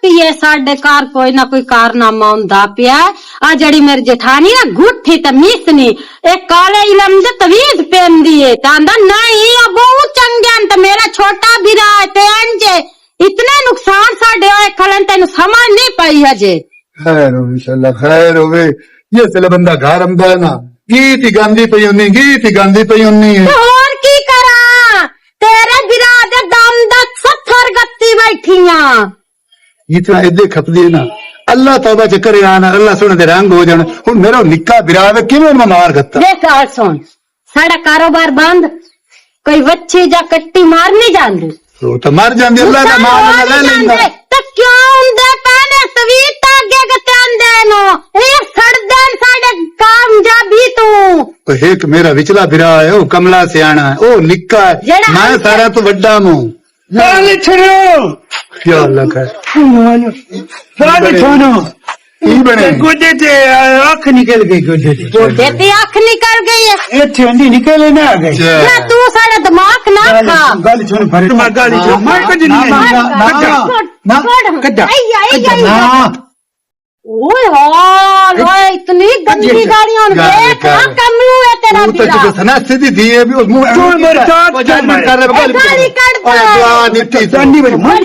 पिए साडे घर कोई ना कोई कारनामा हुंदा पिया। आ जड़ी मेरी जेठानी ना गुट्ठी ते मिसनी ए काले इलम दे तवीज पेंदी है तांदा नहीं ओ बहुत चंगे न ते मेरा छोटा बिरा ते अंजे इतने नुकसान साडे होए खलन तेनु समझ नहीं पाई हजे। खैर हो इंशाल्लाह खैर होवे। ये चले बंदा घर आंदा है ना गीत ही गांदी पई होनी गीत ही गांदी पई होनी है। और की करा तेरे बिरा दे दम दा 70 गत्ती बैठियां इतना इदे खपदी है ना अल्लाह तौबा च करे आना अल्लाह सोने दे रंग हो जाने हुन मेरा निक्का बिरावे किवें मैं मार गत्ता। देख गाल सुन साडा कारोबार बंद कोई वच्छी जा कट्टी मार नहीं जांदी तो मर जांदी अल्लाह दा नाम ले लेंदा तो क्यों हुंदे पैने तवीत आगे गतांदे नो ए सड़दन साडे कामयाबी तू तो एक मेरा विचला बिरा है ओ कमला सियाना है ओ निक्का है मैं सारा तो वड्डा हूं गाली छोड़ो क्या अल्लाह का गाली छोड़ो ई बने गोदे ते आंख निकल गई गोदे ते गोदे ते आंख निकल गई है ये ठंडी निकले ना आ गई ना तू सारा दिमाग ना खा गाली छोड़ भरे मां गाली छोड़ मार कद नहीं ना कदा ना ओए हाल ओए इतनी गंदी गाड़ियां देख ना कमलू है तेरा तू तो सना सीधी दी है भी मुंह छोड़ मेरे साथ कर गाली काट और जवान इतनी दंडी बड़ी मार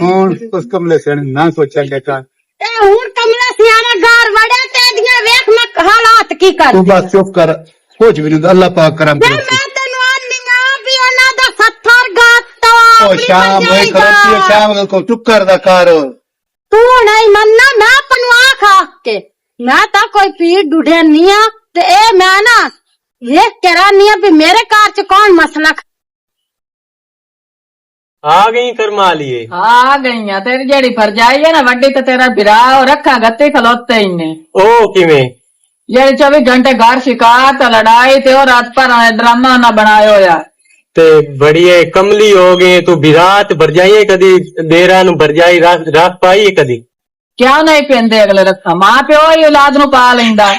और उस कमले से ना सोचेंगे का ए हुन कमला सियाना गार वड़े ते दिया वेख मैं हालात की कर तू बस चुप कर कुछ भी नहीं अल्लाह पाक करम मैं तेनु आनिया भी ओना दा 70 गाता ओ शाम होए खरती शाम को टुक्कर दा कार तू नहीं मन्ना मैं पनु आखा के मैं ता कोई पीड़ ढूंढे नहीं आ ते ए मैं ना ये करानी भी मेरे कार च कौन मसला आ गई कर्मा लिए आ गई है तेरी जेड़ी भरजाई है ना वड्डी तो तेरा बिरा और रखा गत्ते खलोते ही ने ओ किवें जेड़ी 24 घंटे घर शिकायत लड़ाई ते और रात पर ड्रामा ना बनायो यार ते बढ़िया कमली हो गई तू बिरात भरजाई कदी देरा नु भरजाई राख पाई कदी क्या नहीं पहनते अगले रखा मां प्यो ही औलाद नु पा लेंदा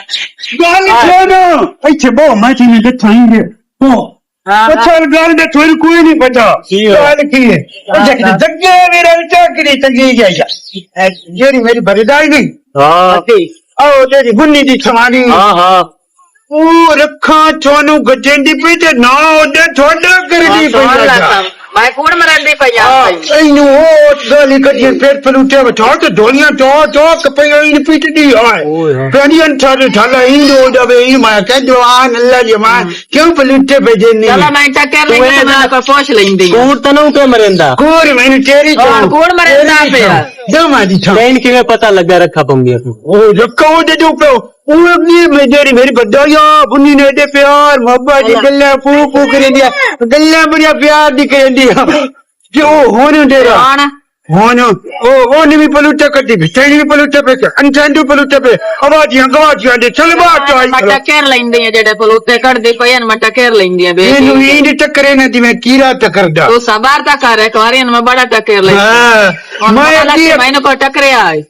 गाली छोड़ो अच्छे बो माची ने दथाएंगे ओ अच्छा गाल दे थोड़ी कोई नहीं पता गाल की है ओ जग्गे मेरा चाकरी चंगी जाएगा जेरी मेरी भरदाई नहीं हां ओ तेरी बुन्नी दी छमानी हां हां ओ रखा छोनू गजेंदी पे ते ना ओदे छोड़ा कर दी पे मैं कूड़ मरंदी पया इनु ओ गाली कदी पेट फलूटे बैठा तो ढोलियां टो कपई इन पीट दी आए पेनियन थारे थाला इंदो दबे ई मैं कह जो आन अल्लाह जे मैं क्यों फलूटे पे देनी चला मैं टकर लेंगे मैं को पोछ लेंदी कूड़ तनु पे मरेंदा कूड़ मैंने तेरी कूड़ मरंदा पे दमा दी था कहीं किवें पता लगा रखा पंगे ओ रखा दे दो पे वो अपनी मेरी बद्दाया बुन्नी ने दे प्यार मोहब्बत दी गल्ला फू कर दिया गल्ला बढ़िया प्यार दी कर दिया जो होने दे रहा होने ओ ने भी पलूटे कर दी तेरी भी पलूटे पे अनचंदू पलूटे पे आवाजियां दे चल बात आई मटा केर लेंदी है जेडे पलूटे कर दे पयन मटा केर लेंदी है बे इनु इन टकरे ने दी मैं कीरा टकरदा तू सबार ता करे तोरियन में बड़ा टकर ले हां मैं को टकरे आए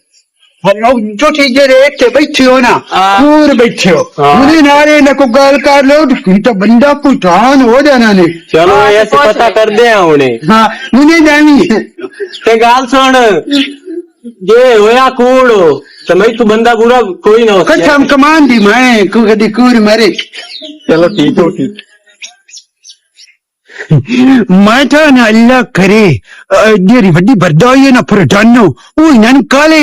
जो चीजें रेत बैठे हो ना दूर बैठे हो मुझे नारे न को गाल कर लो तो बंदा कुठान हो जाना ने चलो ऐसे पता कर दे उन्हें हाँ मुझे जानी ते गाल सुन जे होया कूड़ तो मैं तू बंदा बुरा कोई ना हो कसम कमान दी मैं को कदी कूड़ मरे चलो ठीक हो ठीक मैं था ना अल्लाह करे जेरी वड्डी बरदाई ना फरटानो ओ नन काले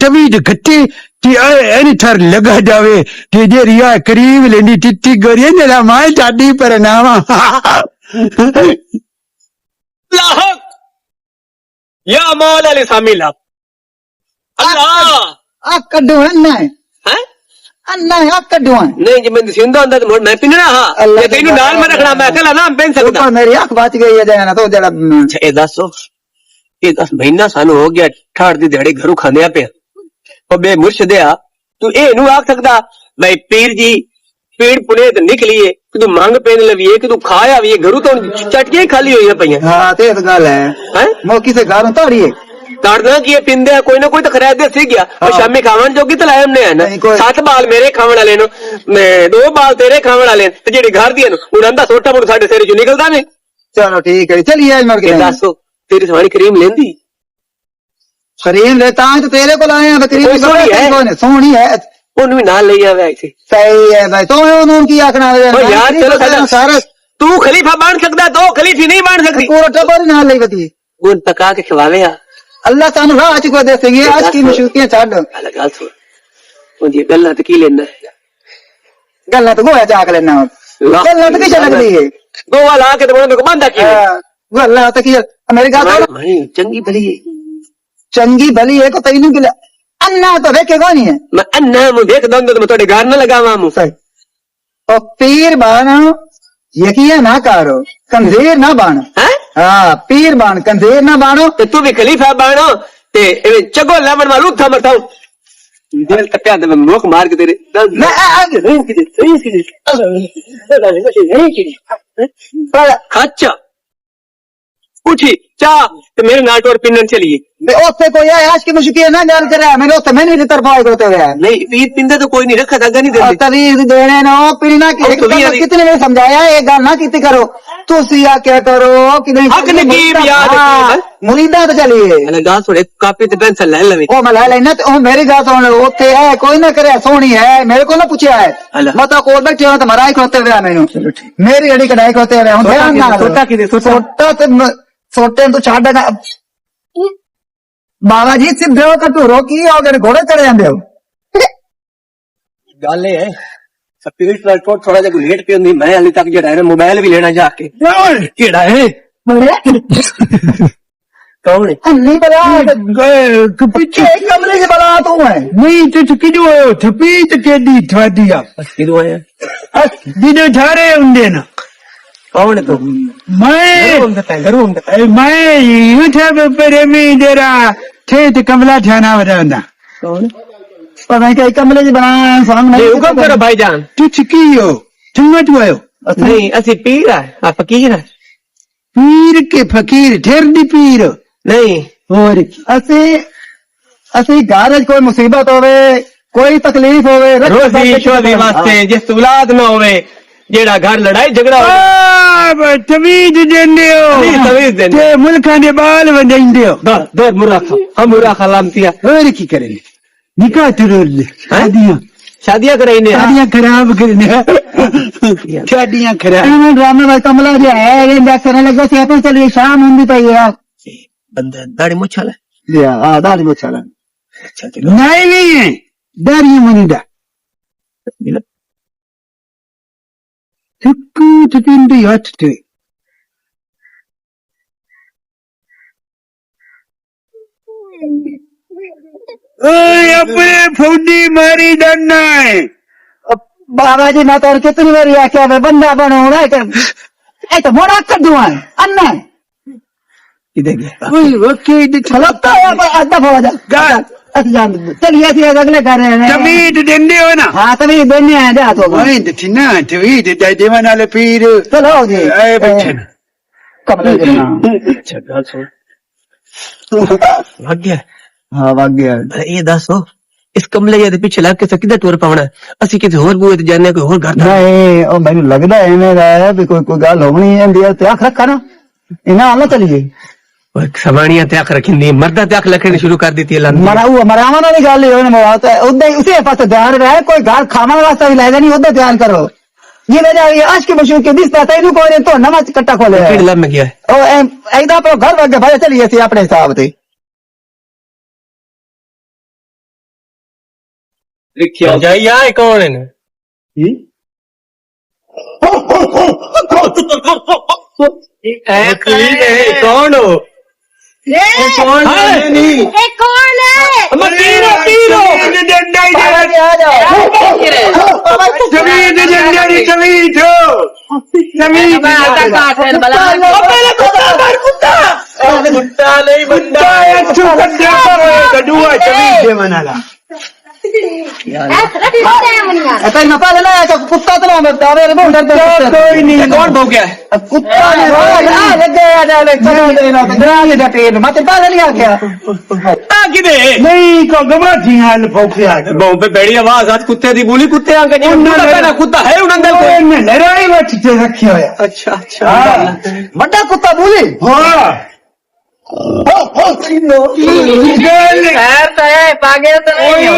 तवी दे गत्ते ती एनी थर लगा जावे ते जेरी आ करीब लेंदी तित्ती गोरी ने मां जाडी पर नावा लाहक या मौला ले शामिल अल्लाह आ कड्डो अन्ना है हैं अन्ना है आ कड्डो नहीं जी मैं सिंधा अंदर मोड़ मैं पिनना हां ये तेनु नाल में रखना मैं अकेला ना पेन सकता ऊपर मेरी आंख बात गई है जाना तो जरा ए दसो ये 10 महीना सानू हो गया ठाड़ दी दिहाड़ी घरू खांदे पे ओ बे मुर्शिद आ तू ए नु आख सकदा भाई पीर जी पीड़ पुणे ते निकलिए कि तू मांग पेन लविए कि तू खाया भी घरू तो चटकियां खाली हुई है पईया हां ते गल है मौकी से गारों ताड़िए ताड़ना की पिंदे कोई ना कोई तो खरीद दे सी गया और शामी खावन जोगी तो लाए हमने है ना 7 बाल मेरे खावन वाले नो मैं 2 बाल तेरे खावन वाले ते जेडी घर दी नु उड़ंदा सोटा मुड़ साडे सिर चो निकलदा ने चलो ठीक है चलिए आज मर के दसो तेरी सवारी करीम लेंदी करीम ले तां तो तेरे को लाए हैं करीम वो सोहनी है। सोहनी है ਉਹਨੂੰ ਵੀ ਨਾਲ ਲਈ ਆਵੇ ਇੱਥੇ सही है भाई तो उन्होंने की आखना ओ यार चलो साਡਾ सारा ਤੂੰ ਖਲੀਫਾ ਬਣ ਸਕਦਾ ਦੋ ਖਲੀਫੀ ਨਹੀਂ ਬਣ ਸਕਦੀ पूरा टब्बर नाल ले बती ਉਹ ਪਕਾ ਕੇ ਖਵਾਵੇ ਆ अल्लाह तानु राह को देसेंगे आज की मुश्किलें छाड़ ਗੱਲ ਗੱਲ ਸੁਣ ਉਹਦੀ ਗੱਲਾਂ ਤੇ ਕੀ ਲੈਣਾ गल्ला तो गोया जाक लेना गल्ला तो की लगदी है ਗੋਵਾ ਲਾ ਕੇ ਤੇ ਮੈਨੂੰ ਕੋ ਬੰਦਾ ਕੀ गल्ला तो की मेरी गाल ਨਹੀਂ ਚੰਗੀ ਭਲੀ चंगी भली है को तैनू की अन्ना तो देखेगा नहीं है ਮੈਂ ਅੰਨਾ ਨੂੰ ਦੇਖਦਾ ਹੁੰਦਾ ਤੇ ਮੈਂ ਤੁਹਾਡੇ ਘਰ ਨਾ ਲਗਾਵਾਂ ਮੂੰਹ सही और पीर बाण यकीन ना करो कंजीर ना बाण ਹੈ हाँ पीर बाण कंजीर ना बाणो ਤੇ ਤੂੰ ਵੀ ਖਲੀਫਾ ਬਣੋ ਤੇ ਇਹ ਚਗੋ ਲਾਵਣ ਵਾਲੂ ਥਾ ਮਰਤਾਉ ਦਿਲ ਟੱਪਿਆ ਤੇ ਮੈਂ ਮੁੱਖ ਮਾਰ ਕੇ ਤੇਰੇ मैं ਖਾਚਾ ਉਠੀ ਚਾ ਤੇ ਮੇਰੇ ਨਾਲ ਟੋਰ ਪਿੰਨਣ ਚਲੀਏ उससे कोई है आज की मुश्किल ना गल करे मेरे उससे मैंने भी तरफा होते हुए नहीं पीर पिंदा तो कोई नहीं रखा था नहीं देते तवीज देने नो पीना कितने ने समझाया ये गल ना कितनी करो तुसी क्या करो कि हक नकीब याद मुरीदा तो चलिए अरे गाल थोड़े कापी ते पेंसिल ले लवे ओ मैं ले लेना तो मेरी गाल सुन ओथे है कोई ना करे सोहनी है मेरे को ना पूछा है मैं तो कोल बैठे हो तो मराई खोते हुए मैनू मेरी अड़ी कढ़ाई खोते हुए हूं ध्यान ना छोटा की दे छोटा ते छोटे तो छाड़ बाबा जी सिद्धे हो तो टूरो की हो गए घोड़े चढ़े जाते हो गल है स्पीड ट्रांसपोर्ट थोड़ा जा लेट पे होंदी मैं हाले तक जेड़ा है मोबाइल भी लेना जाके केड़ा है कौन है नहीं बला पीछे कमरे के बला तू है नहीं तो किदो थपी तो केदी थवादी आ किदो आया दिनो थारे हुंदे ना कौन है तू मैं यूं प्रेमी जरा थे तो कमला ठाना वरांदा कौन पता नहीं क्या कमरे के बना सामने हुक्म करो भाईजान तू छिकी हो चुम्मत वायो नहीं असि पीर है आ फकीर है पीर के फकीर ठेरदी पीर नहीं और असि असि घर कोई मुसीबत होवे कोई तकलीफ होवे रोजी शोजी वास्ते जिस औलाद ना होवे जेड़ा घर लड़ाई झगड़ा होवे तवीज देंदे हो तवीज देंदे ते मुल्कां दे बाल वंडेंदे हो दर मुराखा हम मुराखा लामतिया और की करें निकाह जरूर शादियां कराइने शादियां खराब करने शादियां खराब ड्रामे में कमला जो है ये करने लगा से अपन चलिए शाम होंगी पाई है बंदा दाढ़ी मुछल लिया दाढ़ी मुछल नहीं है दाढ़ी मुनिदा चुक्कू चुकिंदी हटते अपने फौजी मारी डरना है बाबा जी मैं तो कितनी बार आख्या मैं बंदा बनो तो मोड़ा कर दूं अन्ना इधर गया लगता है अड्डा हो जा चलिए अगले कर रहे हैं तमीज देंदे हो ना हाँ तभी देने हैं जा तो ना तमीज दे मनाले पीर चलो जी कमरे अच्छा गल सुन भाग गया हाँ भाग गया ये दसो इस कमले जे पिछे लग के किधर टूर पावना असि किसी होर बूए ते जाने कोई होर घर नहीं ओ मैनू लगदा है मेरा है भी कोई गल होनी है इंडिया ते आख रखा ना इना आला चलिए सवाणियां त्याग रखी मर्दा त्याग लखनी शुरू कर दी थी मरावा वाली गल ही उसी पास ध्यान रहे कोई घर खावा वास्ते भी ले जानी उधर ध्यान करो ये वजह आज की मशहूर के दिस तेन कोई तो नवा कट्टा खोले में गया घर वगे भाई चलिए अपने हिसाब से जाइए कौन है कौन हो कौन कुत्ता कोई नहीं कौन भोग गया कुत्ता मत पहले नहीं आ गया नहीं को गमाठी हाल फोकिया पे बड़ी आवाज आज कुत्ते दी बोली कुत्ते कुत्ता है उन्होंने लड़ाई में रखे हुए अच्छा अच्छा बड़ा कुत्ता बोली हाँ खैर तो है पागे तो नहीं हो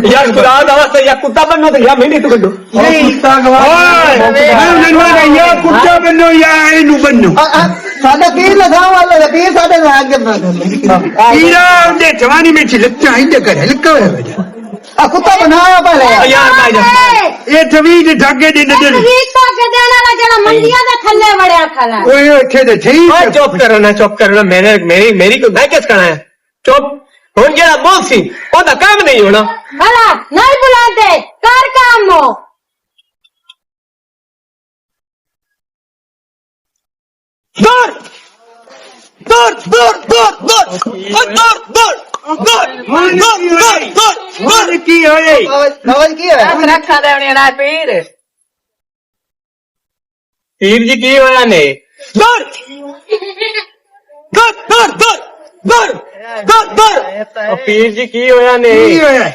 यार खुदा दा वास्ते या कुत्ता बनना तो या मेरी तो कड्डो कुत्ता बनो या इनू बनो साडा पीर लगाओ वाला पीर साडे लाग हीरा दे जवानी में चिलता ही दे कर हल्का है कुत्ता बनाया पहले यार भाई ये तवीज धागे दी नजर ਤਵੀਜ਼ ਤਾਂ ਕਦੇ ਵਾਲਾ ਜਿਹੜਾ ਮੰਡੀਆਂ ਦੇ ਥੱਲੇ ਵੜਿਆ ਖਲਾ ओए अच्छे तो ठीक चुप करो ना मैंने मेरी को मैं किस करना है चुप हुन जेड़ा बोल सी ओदा काम नहीं होना ਭਲਾ ਨਹੀਂ ਬੁਲਾਉਂਦੇ ਕਰ ਕੰਮ दौड़ दौड़ दौड़ दौड़ दौड़ दौड़ दौड़ और की होए नवाज की है रखा देवनी ना पीर पीर जी की होया ने दौड़ दौड़ दौड़ दौड़ दौड़ दौड़ दौड़ पीर जी की होया ने की होए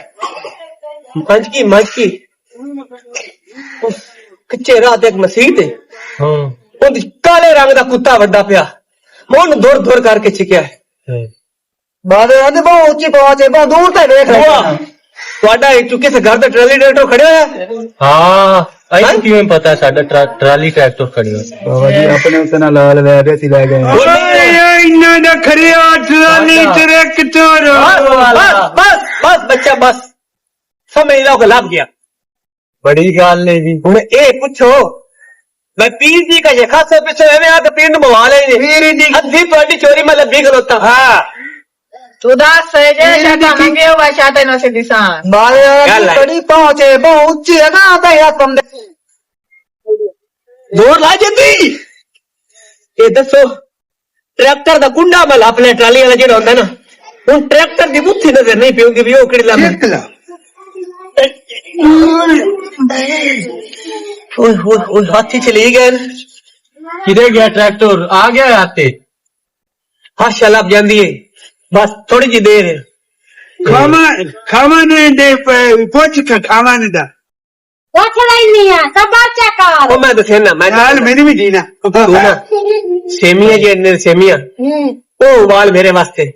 मंच की कच्चे रात एक मसीह ते ਉਹਦੀ ਕਾਲੇ ਰੰਗ ਦਾ ਕੁੱਤਾ ਵੱਡਾ ਪਿਆ ਮੈਂ ਉਹਨੂੰ ਦੌੜ ਦੌੜ ਕਰਕੇ ਚਿਕਿਆ ਬਾਦੇ ਆਂਦੇ ਬਹੁਤ ਉੱਚੀ ਪਹੁੰਚ ਹੈ ਬਹੁਤ ਦੂਰ ਤੇ ਵੇਖ ਰਿਹਾ ਤੁਹਾਡਾ ਇੱਕ ਚੁੱਕੇ ਸੇ ਘਰ ਦਾ ਟਰਾਲੀ ਟਰੈਕਟਰ ਖੜਿਆ ਹੋਇਆ ਹਾਂ ਅਈ ਕਿਵੇਂ ਪਤਾ ਸਾਡਾ ਟਰਾਲੀ ਟਰੈਕਟਰ ਖੜਿਆ ਬਾਬਾ ਜੀ ਆਪਣੇ ਉਸੇ ਨਾਲ ਲਾਲ ਵੈਦੇ ਸੀ ਲੈ ਗਏ ओए इन्ना ना खरिया ट्राली ट्रैक्टर बस बस बच्चा बस समझ लो कि लाभ गया ਬੜੀ ਗੱਲ ਨੇ ਜੀ ਹੁਣ ਇਹ ਪੁੱਛੋ मैं पीर जी का ये खासा पीछे एवं आके पीर नु मवा ले पीर जी अद्धी ਤੁਹਾਡੀ चोरी में लभी खलोता हां तू दास से जे शादा मंगे हुआ शादा नो से दिसान बादे ਗੱਲ ਹੈ। बड़ी पहुंच है बहुत ऊंची है ना आता है तुम जोर ला जल्दी ये दसो ट्रैक्टर दा कुंडा मैं अपने ट्राली वाला जेड़ा होंदा ना हुन ट्रैक्टर दी बुत्थी नजर नहीं पियोगी भी ओ किड़ी ला निकला ओए ओए ओए हाथी चली गए ਕਿਦੇ ਗਿਆ ਟਰੈਕਟਰ ਆ ਗਿਆ ਆਤੇ हाँ शलाब जांदी है बस थोड़ी जी देर है खामा ने दे पोछ का खामा ने दा ਪੁੱਛ ਲੈਣੀ ਆ ਸਬਰ ਚੱਕਰ ओ मैं दसे ना मैं हाल मैंने भी जीना सुना सेमिया जे ने सेमिया ओ वाल मेरे वास्ते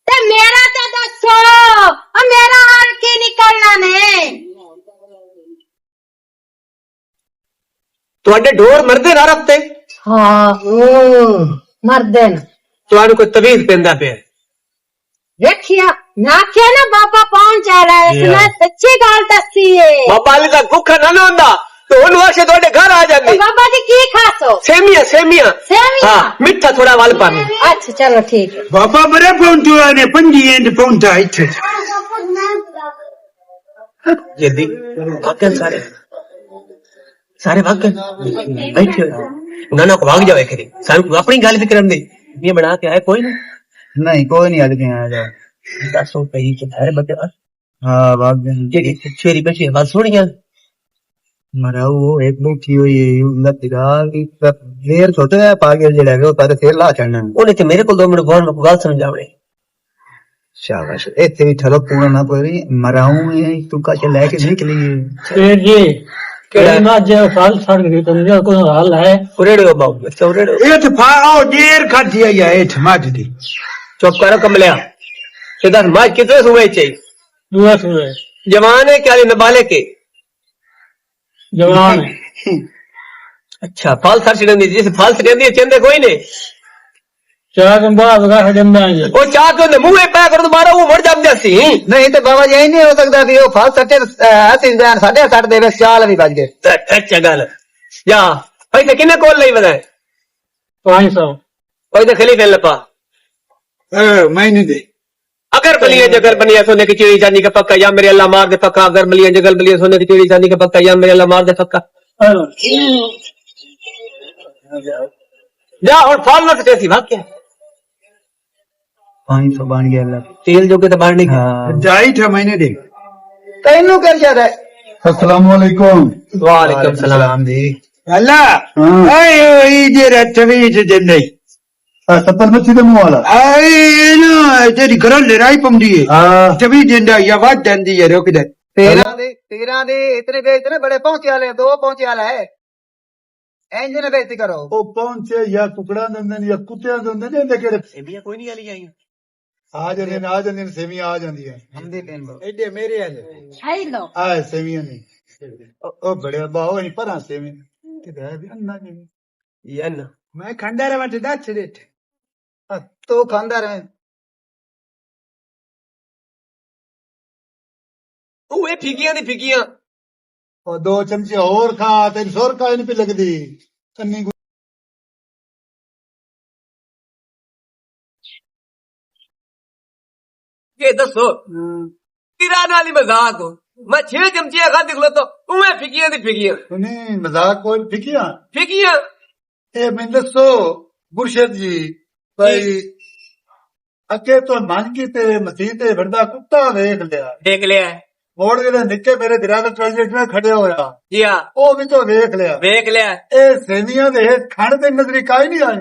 ਤੇ ਮੇਰਾ ਤੇ ਦੱਸੋ ਆ ਮੇਰਾ ਹਾਲ ਕੀ ਨਿਕਲਣਾ ਨੇ ਤੁਹਾਡੇ ਢੋਰ ਮਰਦੇ ਨਾ ਰਫਤੇ ਹਾਂ ਮਰਦੇ ਨੇ ਤੁਹਾਨੂੰ ਕੋਈ ਤਵੀਜ਼ ਪੈਂਦਾ ਪਿਆ ਵੇਖਿਆ ਨਾ ਕਿ ਨਾ ਬਾਬਾ ਪਹੁੰਚ ਆ ਰਿਹਾ ਇਸਨੇ ਸੱਚੀ ਗੱਲ ਦੱਸੀ ਏ ਬਾਬਾ ਅਲੀ ਦਾ ਭੁੱਖਾ ਨਾ ਹੁੰਦਾ ਤੇ ਉਹਨੂੰ ਆਸ਼ੇ ਤੁਹਾਡੇ ਘਰ ਆ ਤੇ ਜਾਂਦੀ ਬਾਬਾ ਜੀ ਕੀ ਖਾਸੋ सेमिया सेमिया ਸੇਵੀਆਂ हाँ मिठा थोड़ा वाल पानी ਅੱਛਾ ਚਲੋ ਠੀਕ ਹੈ बाबा बड़े पहुंचुआ ने पंजी एंड पहुंचा इथे जल्दी भागन सारे सारे भागन बैठे हो ना को भाग जाओ करी सारू को अपनी गाली फिक्र दे ये बना के आए कोई ना नहीं कोई नहीं आज के आया 10 रुपए के थारे बटे हाँ भाग गए जेडी छेरी बैठी बात सुनिया मरा वो एक बैठी हुई है लत की देर छोटे है पागल जेड़ा है वो तारे सिर ला चढ़ना ਉਹਨੇ ਤੇ ਮੇਰੇ ਕੋਲ 2 ਮਿੰਟ ਬਾਅਦ ਮੈਨੂੰ ਗੱਲ ਸਮਝਾਉਣੀ शाबाश इतने भी ठरो पूरा ना कोई मराऊं है तू का चले के निकली ਫੇਰ ਜੀ ਕਿਹੜੀ ਮੱਝ ਫਲ ਛੱਡ ਗਈ ਤੁਮੇ ਕੋਈ ਹਾਲ ਹੈ ਉਰੇੜੋ ਬਾਬੂ ਬੱਚਾ ਉਰੇੜੋ ये तो फाओ देर खाती है या एठ माज दी चुप करो कमलिया सीधा माज कितने सुबह चाहिए ਦੂਆ ਸੂਏ जवान है क्या नबाले के ਜਵਾਨ अच्छा फाल सर चिड़ंदी जिस फाल चिड़ंदी चंदे कोई नहीं ਚਾਹ ਕੰਬਾ ਵਗਾ ਹਜੰਦਾ ਜੀ वो चाह के उन्हें मुंह पैक कर दोबारा वो मर जाम जैसी नहीं तो बाबा जी नहीं हो सकता भी वो फल सट्टे ऐसे जान 60 दे चाल भी बच गए अच्छा गल जा पैसे किन्ने कोल नहीं बताए 500 पैसे खलीफे लपा मैंने दे अगर बलिया जगर बनिया सोने की चिड़ी चांदी का पक्का या मेरे अल्लाह मार दे पक्का अगर बलिया जगर बलिया सोने की चिड़ी चांदी का पक्का या मेरे अल्लाह मार दे पक्का जा और फाल ना कैसी भाग क्या 500 बन गया अल्लाह तेल जो के तो बाहर नहीं हाँ जाई था मैंने दे तेनू कर जाता है अस्सलाम वालेकुम वालेकुम सलाम जी अल्लाह हाँ। आई ई जे तवीज जंदे 70 मच्छी दे मुंह वाला आई ना तेरी घर लड़ाई पंदी है हाँ तवीज जंदा या वाद दंदी है रोक दे तेरह दे इतने बड़े पहुंचे वाले 2 पहुंचे वाला है इंज ने बेइज्जती करो ਉਹ ਪਹੁੰਚੇ ਜਾਂ ਕੁਕੜਾਂ ਦਿੰਦੇ ਨੇ ਜਾਂ ਕੁੱਤਿਆਂ ਦਿੰਦੇ ਨੇ ਇਹਦੇ ਕਿਹੜੇ ਸੇਵੀਆਂ ਕੋਈ ਨਹੀਂ ਵਾਲੀ ਆਈਆਂ ਆ ਜਾਂਦੇ ਨੇ ਆ ਜਾਂਦੀਆਂ ਨੇ ਸੇਵੀਆਂ ਆ ਜਾਂਦੀਆਂ हमदी लेन लो ਐਡੇ ਮੇਰੇ ਆ ਹੈਲੋ ਆ ਸੇਵੀਆਂ ਨੇ ਉਹ ਬੜਿਆ ਬਾਹੋ ਨਹੀਂ ਪਰਾਂ ਸੇਵੀਆਂ ਕਿਤੇ ਹੈ ਵੀ ਅੰਨਾ ਨਹੀਂ ਯਨ ਮੈਂ ਖੰਡਾ ਰਵਾਂ ਤੇ ਦੱਸ ਦੇ तो खानदार है ਉਹ ਇਹ ਫਿੱਕੀਆਂ ਦੀ ਫਿੱਕੀਆਂ ਉਹ 2 ਚਮਚੇ ਹੋਰ ਖਾ ਤੈਨੂੰ ਸੁਰ ਕਾਇ ਨਹੀਂ ਪਈ ਲੱਗਦੀ ਕੰਨੀ ਇਹ ਦੱਸੋ ਤੇਰਾ ਨਾਲ ਹੀ ਮਜ਼ਾਕ ਹੋ ਮੈਂ 6 ਚਮਚੀਆਂ ਖਾ ਦਿਖਲੋ ਤਾਂ ਉਹ ਇਹ ਫਿੱਕੀਆਂ ਦੀ ਫਿੱਕੀਆਂ ਨਹੀਂ ਮਜ਼ਾਕ ਕੋਈ ਫਿਕਿਆ ਫਿੱਕੀਆਂ ਇਹ ਮੈਨੂੰ ਦੱਸੋ ਗੁਰਸ਼ਦ ਜੀ ਭਾਈ ਅੱਗੇ ਤੋਂ ਮੰਨ ਕੀ ਤੇ ਮਸੀਹ ਤੇ ਫਿਰਦਾ ਕੁੱਤਾ ਵੇਖ ਲਿਆ ਦੇਖ ਲਿਆ ਮੋੜ ਜਿਹੜੇ ਨਿੱਕੇ ਮੇਰੇ ਬਿਰਾਦਰ ਟ੍ਰਾਂਜੈਕਟ ਨਾਲ ਖੜਿਆ ਹੋਇਆ ਜੀ ਹਾਂ ਉਹ ਵੀ ਤੋਂ ਵੇਖ ਲਿਆ ਵੇਖ ਲਿਆ ਇਹ ਸੇਵੀਆਂ ਦੇ ਖਣ ਤੇ ਨਜ਼ਰੀ ਕਾਈ ਨਹੀਂ ਆਈ